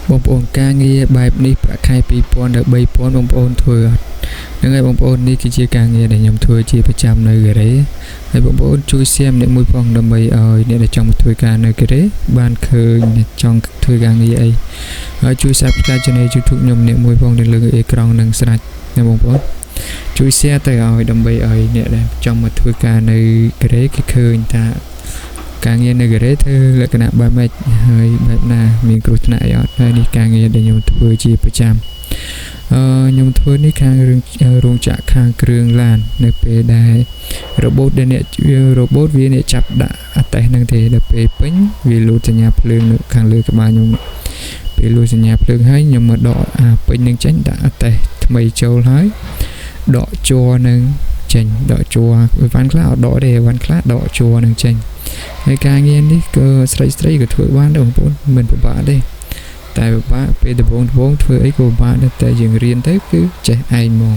បងប្អូនការងារបែបនេះប្រាក់ខែ2000ដល់3000បងប្អូនធ្វើអត់ហ្នឹងហើយបងប្អូននេះគឺជាការងារដែលខ្ញុំធ្វើជាប្រចាំនៅកូរ៉េហើយបងប្អូនជួយ share ម្នាក់មួយផងដើម្បីឲ្យអ្នកដែលចង់មកធ្វើការនៅកូរ៉េបានឃើញចង់ធ្វើការងារអីហើយជួយ Subscribe Channel YouTube ខ្ញុំម្នាក់មួយផងនៅលើអេក្រង់នឹងស្រាច់ណាបងប្អូនជួយ share ទៅឲ្យដើម្បីឲ្យអ្នកដែលចង់មកធ្វើការនៅកូរ៉េគេឃើញថាការងារនៅកូរ៉េធ្វើលក្ខណៈបែបម៉េចហើយបែបណាមានគ្រោះថ្នាក់អីអត់ហើយនេះការងារដែលខ្ញុំធ្វើជាប្រចាំខ្ញុំធ្វើនេះខាងរោងចក្រខាងគ្រឿងឡាននៅពេលដែលរបូតដែលអ្នករបូតវាអ្នកចាប់ដាក់អតេសហ្នឹងទេដល់ពេលពេញវាលូតសញ្ញាភ្លើងនៅខាងលើក្បាលខ្ញុំពេលលូតសញ្ញាភ្លើងហើយខ្ញុំមកដកពេញនឹងចេញដាក់អតេសថ្មីចូលហើយដកជ័រនឹងចេញដកជ័រវ៉ាន់ខ្លះអត់ដកទេវ៉ាន់ខ្លះដកជ័រនឹងចេញហើយការងារនេះក៏ស្រីក៏ធ្វើបានដែរបងប្អូនមិនពិបាកទេតែពិបាកពេលដំបូងធ្វើអីក៏ពិបាកដែរតែយើងរៀនទៅគឺចេះឯងហ្មង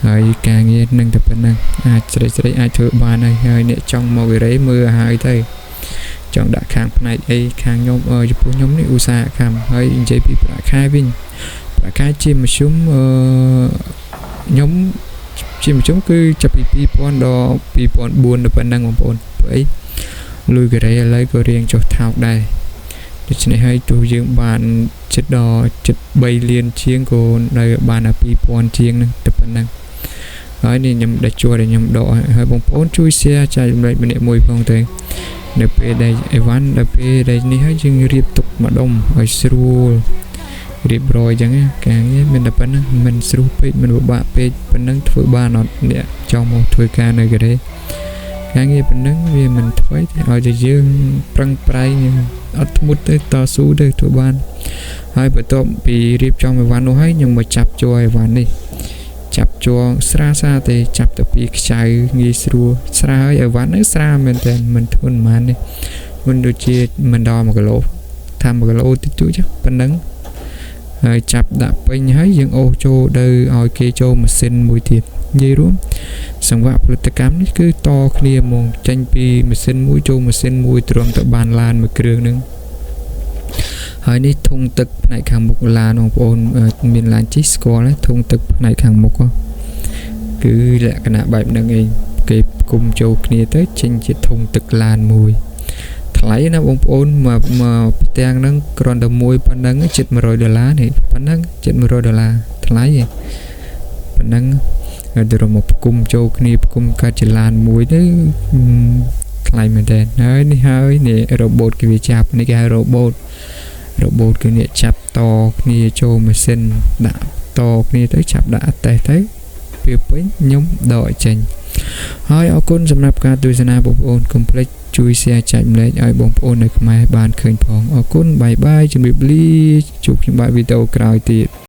ហើយការងារនឹងតែប៉ុណ្្នឹងអាចស្រីអាចធ្វើបានហើយអ្នកចង់មកវិរេមើលឲ្យទៅចង់ដាក់ខាងផ្នែកអីខាងខ្ញុំចំពោះខ្ញុំនេះឧស្សាហកម្មហើយនិយាយពីប្រាក់ខែវិញប្រាក់ខែជាមធ្យមខ្ញុំជាមធ្យមគឺចាប់ពី2000ដល់2004ទៅប៉ុណ្ណឹងបងប្អូនព្រោះអីលុយកូរ៉េឥឡូវក៏រៀងចុះថោកដែរដូច្នេះហើយទោះយើងបានចិត្តដល់3លានជាងក៏នៅបានតែ2000ជាងហ្នឹងតែប៉ុណ្ណឹងហើយនេះខ្ញុំដែលជួដែលខ្ញុំដកហើយបងប្អូនជួយ share ចែករំលែកម្នាក់មួយផងទៅនៅពេលដែលអីវ៉ាន់ដល់ពេលដែលនេះហើយយើងរៀបទុកម្ដុំឲ្យស្រួលរៀបរយអញ្ចឹងការងារមានតែប៉ុណ្្នឹងមិនស្រួលពេកមិនពិបាកពេកប៉ុណ្្នឹងធ្វើបានអត់អ្នកចង់មកធ្វើការនៅកូរ៉េការងារប៉ុណ្្នឹងវាមិនថ្មីទេឲ្យតែយើងប្រឹងប្រែងអត់ធ្មត់ទៅតស៊ូទៅធ្វើបានហើយបន្ទាប់ពីរៀបចំអីវ៉ាន់នោះហើយខ្ញុំមកចាប់ជ័រអីវ៉ាន់នេះចាប់ជ័រស្រាទេចាប់ទៅពីខ្ចៅងាយស្រួលស្រាហើយអីវ៉ាន់ហ្នឹងស្រាមែនតើមិនធ្ងន់ប៉ុន្មានទេមិនដូចជាមិនដល់1គីឡូថា1គីឡូតិចតួចប៉ុណ្ណឹងហើយចាប់ដាក់ពេញហើយយើងអូសចូលទៅឲ្យគេចូលម៉ាស៊ីនមួយទៀតនិយាយរួមសង្វាក់ផលិតកម្មនេះគឺតគ្នាហ្មងចេញពីម៉ាស៊ីនមួយចូលម៉ាស៊ីនមួយទ្រាំទៅបានឡានមួយគ្រឿងហ្នឹងហើយនេះធុងទឹកផ្នែកខាងមុខឡានបងប្អូនមានឡានជិះស្គាល់ធុងទឹកផ្នែកខាងមុខគឺលក្ខណៈបែបហ្នឹងឯងគេគុំចូលគ្នាទៅចេញជាធុងទឹកឡានមួយថ្លៃណាបងប្អូនមកផ្ទាំងហ្នឹងគ្រាន់តែមួយប៉ុណ្ណឹង$700នេះប៉ុណ្ណឹង$700ថ្លៃឯងប៉ុណ្ណឹងហើយទៅមកផ្គុំចូលគ្នាផ្គុំកាត់ចលានមួយទៅថ្លៃមែនតើហើយនេះរ៉ូបូតគេវាចាប់នេះគេហៅរ៉ូបូតគឺអ្នកចាប់តគ្នាចូលម៉ាស៊ីនដាក់តគ្នាទៅចាប់ដាក់អតេសទៅពេលពេញខ្ញុំដកចេញហើយអរគុណសម្រាប់ការទស្សនាបងប្អូនកុំភ្លេចជួយ share ចែកម្លែកឲ្យបងប្អូននៅខ្មែរបានឃើញផងអរគុណបាយបាយជម្រាបលាជួបខ្ញុំបាទវីដេអូក្រោយទៀត